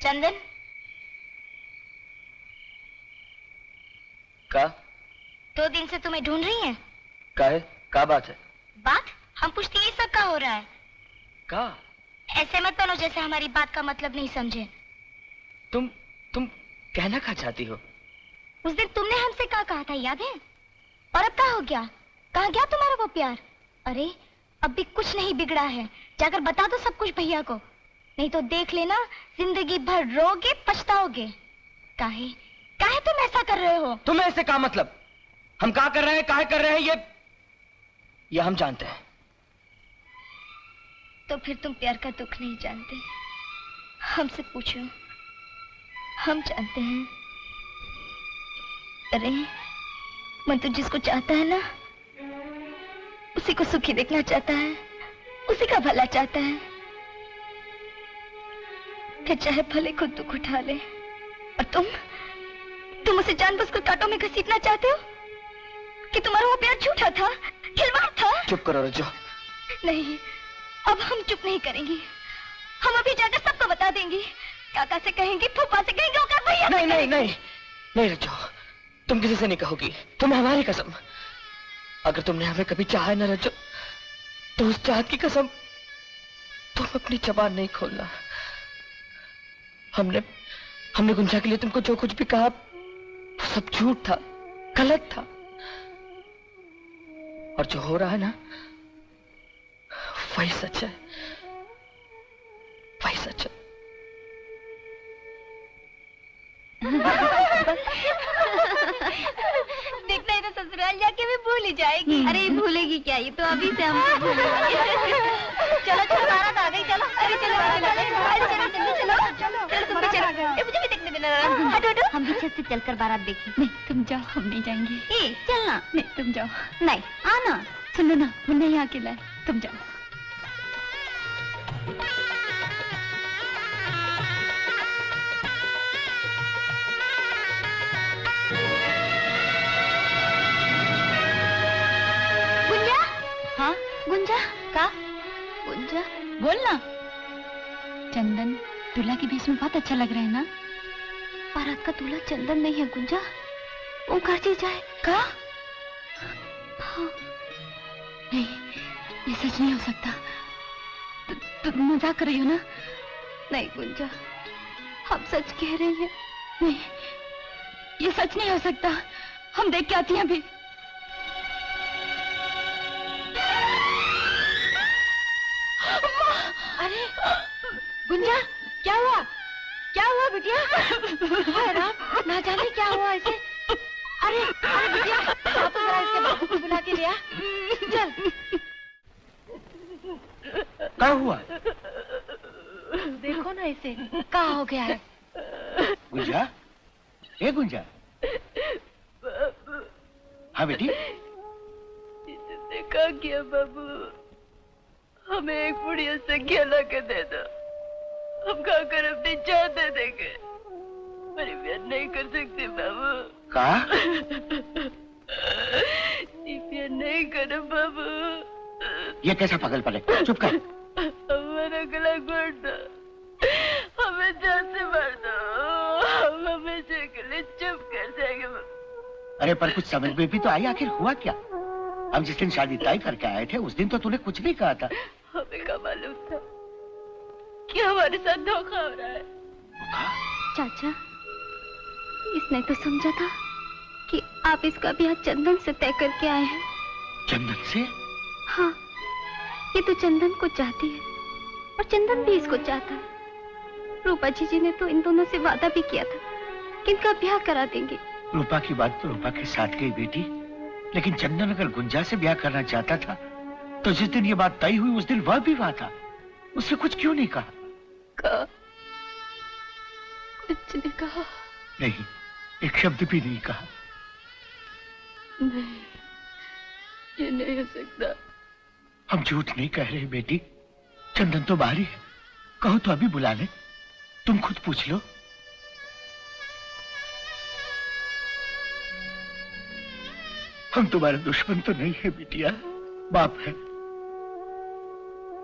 चंदन का 2 दिन से तुम्हें ढूंढ रही हैं। का बात है? बात हम पूछती ये सब का हो रहा है? का ऐसे मत बनो जैसे हमारी बात का मतलब नहीं समझे। तुम कहना क्या चाहती हो? उस दिन तुमने हमसे क्या कहा था याद है? और अब क्या हो गया? कहाँ गया तुम्हारा वो प्यार? अरे अब भी कुछ नहीं बिगड़ा है, जाकर बता दो सब कुछ भैया को, नहीं तो देख लेना जिंदगी भर रोगे पछताओगे। काहे तुम ऐसा कर रहे हो? तुम्हें ऐसे का मतलब? हम क्या कर रहे हैं, काहे कर रहे हैं, ये हम जानते हैं। तो फिर तुम प्यार का दुख नहीं जानते? हमसे पूछो, हम जानते हैं। अरे मन तो जिसको चाहता है ना, उसी को सुखी देखना चाहता है, उसी का भला चाहता है, फिर चाहे भले खुद दुख उठा ले। और तुम उसे जानबूझकर कांटों में घसीटना चाहते हो कि तुम्हारा वो प्यार झूठा था, खिलवाड़ था। चुप करो रज्जो। नहीं, अब हम चुप नहीं करेंगे। हम अभी जाकर सबको बता देंगे। काका से कहेंगे, फूफा से कहेंगे, औकात भैया से नहीं नहीं नहीं नहीं रज्जो, तुम किसी से नहीं कहोगी। तुम्हें हमारी कसम, अगर तुमने हमें कभी चाहा ना रज्जो, तो उस चाहत की कसम तुम अपनी जबान नहीं खोलना। हमने गुंजा के लिए तुमको जो कुछ भी कहा वो सब झूठ था, गलत था। और जो हो रहा है ना वही सच है, वही सच है। देखना है तो ससुराल जाके भी भूल ही जाएगी। अरे भूलेगी क्या, ये तो अभी से हम भूलेंगे। चलो बारात आ गई, चलो। अरे चलो तुम भी चलो। मुझे भी देखने देना। हटो हम भी छत से चलकर बारात देखें। नहीं तुम जाओ, हम नहीं जाएंगे। चलना। नहीं तुम जाओ। नहीं आना। सुनो ना, मुन्ना यहाँ अकेला है, तुम जाओ। हाँ गुंजा का? गुंजा बोल ना। चंदन दूल्हा के भेष में बहुत अच्छा लग रहा है ना? बारात का दूल्हा चंदन नहीं है गुंजा, वो घर से जाए का? हाँ। नहीं ये सच नहीं हो सकता। तुम मजाक कर रही हो ना? नहीं गुंजा, हम सच कह रही हैं। नहीं ये सच नहीं हो सकता, हम देख के आती हैं अभी। अरे गुंजा क्या हुआ? क्या हुआ बिटिया? राम ना जाने क्या हुआ ऐसे। अरे बिटिया आप तो जरा इसके बाबू को बुला के लिया। चल। क्या हुआ? देखो ना इसे, क्या हो गया है? गुंजा, ए गुंजा। हाँ बेटी। क्या किया बाबू? हमें एक बुढ़िया संख्या ला के दे दो, हम खाकर अपनी जान दे देंगे। मेरी ब्याह नहीं कर सकती बाबू। कहा? ब्याह नहीं करो बाबू। ये कैसा पागलपन है? चुप कर। हमारा गला घोट दो, हमें जान से मार दो, हम हमेशा के लिए चुप कर जाएंगे बाबू। अरे पर कुछ समझ में भी तो आई, आखिर हुआ क्या? हम जिस दिन शादी तय करके आए थे उस दिन तो तूने कुछ नहीं कहा था। हमें क्या मालूम था कि हमारे साथ धोखा हो रहा है। चाचा, इसने तो समझा था कि आप इसका ब्याह चंदन से तय करके आए हैं। चंदन से? हाँ, ये तो चंदन को चाहती है और चंदन भी इसको चाहता है। रूपा जी ने तो इन दोनों से वादा भी किया था कि इनका ब्याह करा देंगे। रूपा की बात तो रूपा के साथ गई बेटी, लेकिन चंदन अगर गुंजा से ब्याह करना चाहता था तो जिस दिन ये बात तय हुई उस दिन वह भी वहां था, उससे कुछ क्यों नहीं कहा? कुछ नहीं कहा। नहीं, एक शब्द भी नहीं कहा। नहीं, ये नहीं हो सकता। हम झूठ नहीं कह रहे बेटी, चंदन तो बाहर ही है, कहो तो अभी बुला ले, तुम खुद पूछ लो। हम तुम्हारे दुश्मन तो नहीं है बिटिया, बाप है,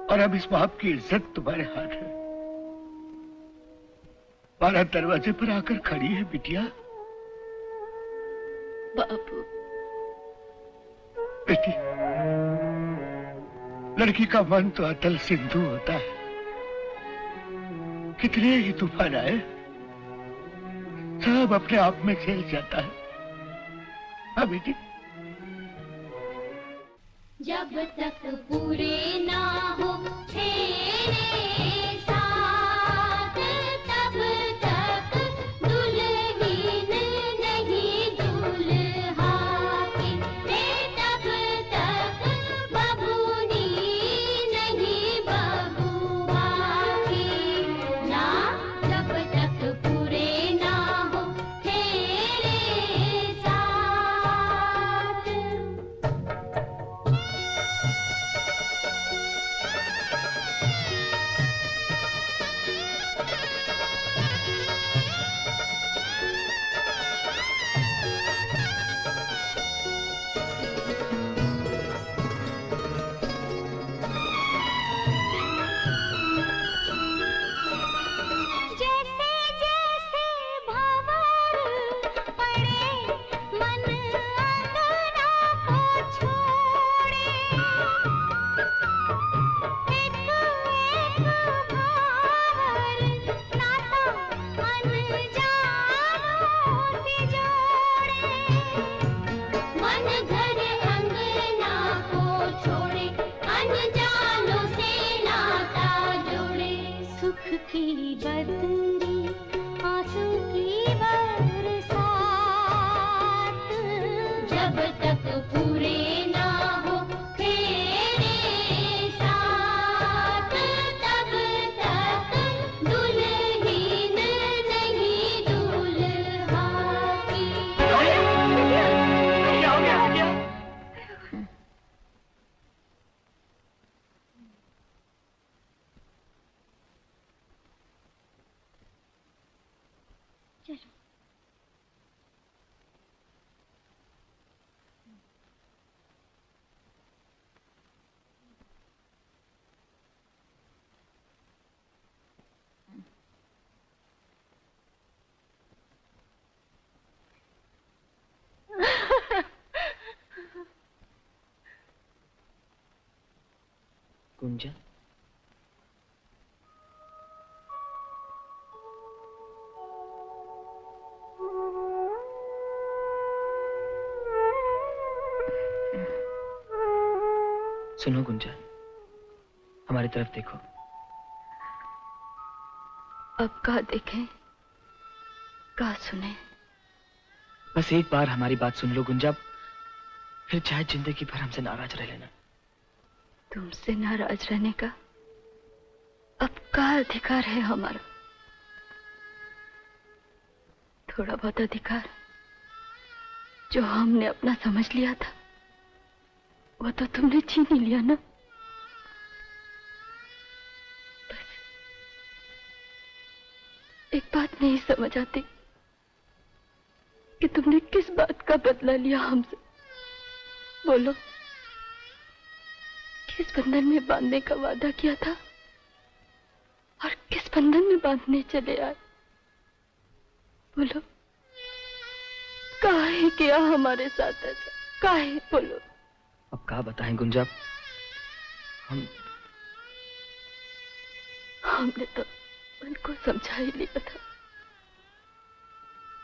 और अब इस बाप की इज्जत तुम्हारे हाथ है। माला दरवाजे पर आकर खड़ी है बिटिया। बाबू, बेटी, लड़की का मन तो अतल सिंधु होता है। कितने ही तूफान आए, सब अपने आप में खेल जाता है। हाँ बेटी। जब तक पूरे ना हो तेरे साथ, तब तक दुल्हन नहीं दूल्हा के, तब तक बबूनी नहीं बबुआ के ना, जब तक पूरे ना हो तेरे साथ। जैसे जैसे भंवर पड़े, मन अंगना को छोड़े, एक एक भंवर नाता अनजानों से जोड़े, मन घर अंगना को छोड़े, अनजानों से नाता जोड़े। सुख की बदरी, आंसू की बरसात, जब तक पूरे ना हो तेरे साथ, तब तक दुल्हन नहीं दूल्हा की। चलो। गुंजा, सुनो गुंजा, हमारी तरफ देखो। अब का देखें, का सुने? बस एक बार हमारी बात सुन लो गुंजा, फिर चाहे जिंदगी भर हमसे नाराज रह लेना। तुमसे नाराज रहने का अब का अधिकार है हमारा? थोड़ा बहुत अधिकार जो हमने अपना समझ लिया था, वो तो तुमने छीन ही लिया ना। बस एक बात नहीं समझ आती कि तुमने किस बात का बदला लिया हमसे। बोलो, किस बंधन में बांधने का वादा किया था और किस बंधन में बांधने चले आए? बोलो, काहे किया हमारे साथ ऐसा? काहे? बोलो। अब क्या बताएं गुंजा, हमने तो उनको समझा ही लिया था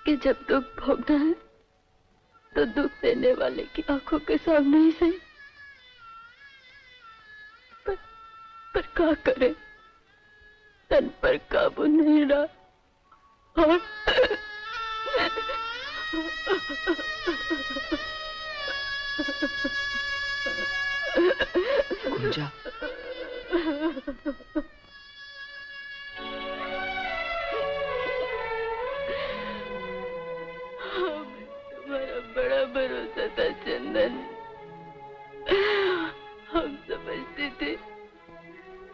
कि जब दुख भोगना है तो दुख देने वाले की आंखों के सामने ही सही। पर क्या करे, तन पर काबू नहीं रहा और गुंजा, तुम्हारा बड़ा भरोसा था चंदन। हम समझते थे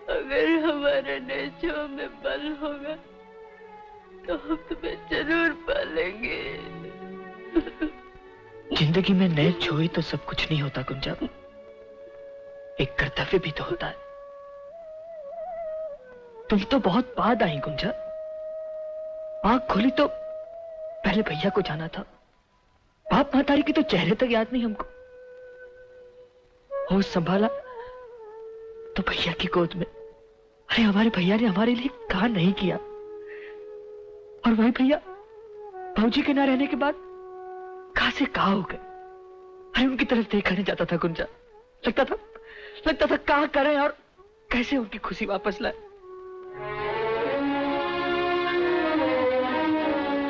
अगर हमारा नेचों में बल होगा तो हम तुम्हें जरूर पालेंगे। जिंदगी में नए छुई तो सब कुछ नहीं होता गुंजा, एक कर्तव्य भी तो होता है। तुम तो बहुत बाद आई गुंजा, आंख खोली तो पहले भैया को जाना था, बाप महतारी की तो चेहरे तक याद नहीं हमको। होश संभाला तो भैया की गोद में। अरे हमारे भैया ने हमारे लिए कहा नहीं किया, और वही भैया भाऊजी के ना रहने के बाद कहां से कहां हो गए। अरे उनकी तरफ देखा नहीं जाता था गुंजा। लगता था कहां करें और कैसे उनकी खुशी वापस लाए।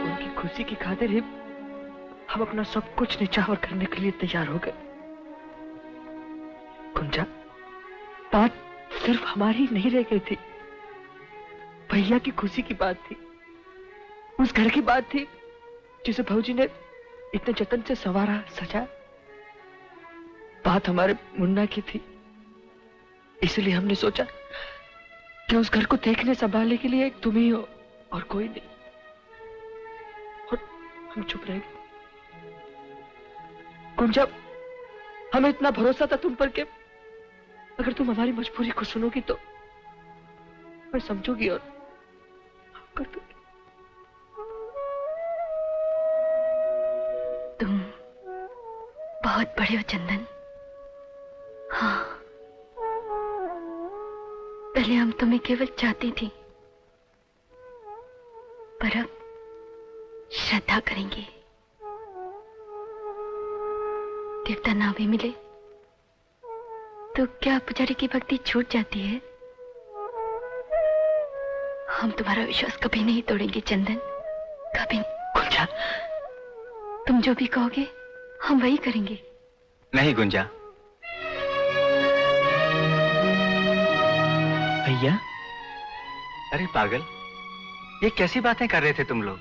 उनकी खुशी की खातिर ही हम अपना सब कुछ निछावर करने के लिए तैयार हो गए। गुंजा, बात सिर्फ हमारी नहीं रह गई थी, भैया की खुशी की बात थी, उस घर की बात थी जिसे भाऊजी ने इतने जतन से संवारा सजा। बात हमारे मुन्ना की थी, इसलिए हमने सोचा कि उस घर को देखने संभालने के लिए एक तुम ही हो और कोई नहीं। और हम चुप रह गए। गुंजा, हमें इतना भरोसा था तुम पर कि अगर तुम हमारी मजबूरी को सुनोगी तो मैं समझूंगी और कर दूंगी। तुम बहुत बड़े हो चंदन। हाँ, पहले हम तुम्हें केवल चाहती थी, पर अब श्रद्धा करेंगे। देवता ना भी मिले तो क्या पुजारी की भक्ति छूट जाती है? हम तुम्हारा विश्वास कभी नहीं तोड़ेंगे चंदन, कभी नहीं। गुंजा, तुम जो भी कहोगे हम वही करेंगे। नहीं गुंजा। भैया, अरे पागल, ये कैसी बातें कर रहे थे तुम लोग?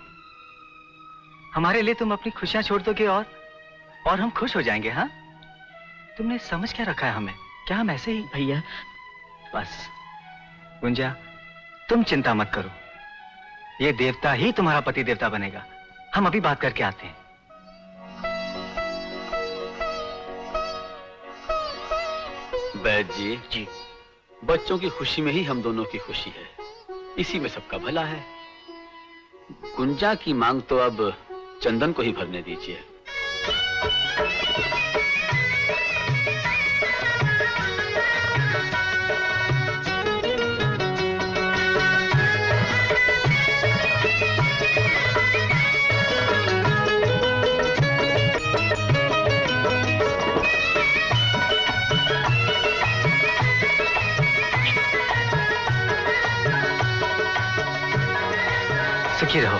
हमारे लिए तुम अपनी खुशियां छोड़ दोगे और हम खुश हो जाएंगे? हाँ, तुमने समझ क्या रखा है हमें? क्या हम ऐसे ही? भैया बस गुंजा, तुम चिंता मत करो, ये देवता ही तुम्हारा पति देवता बनेगा। हम अभी बात करके आते हैं। वैद्य जी, बच्चों की खुशी में ही हम दोनों की खुशी है, इसी में सबका भला है। गुंजा की मांग तो अब चंदन को ही भरने दीजिए। सुखी रहो।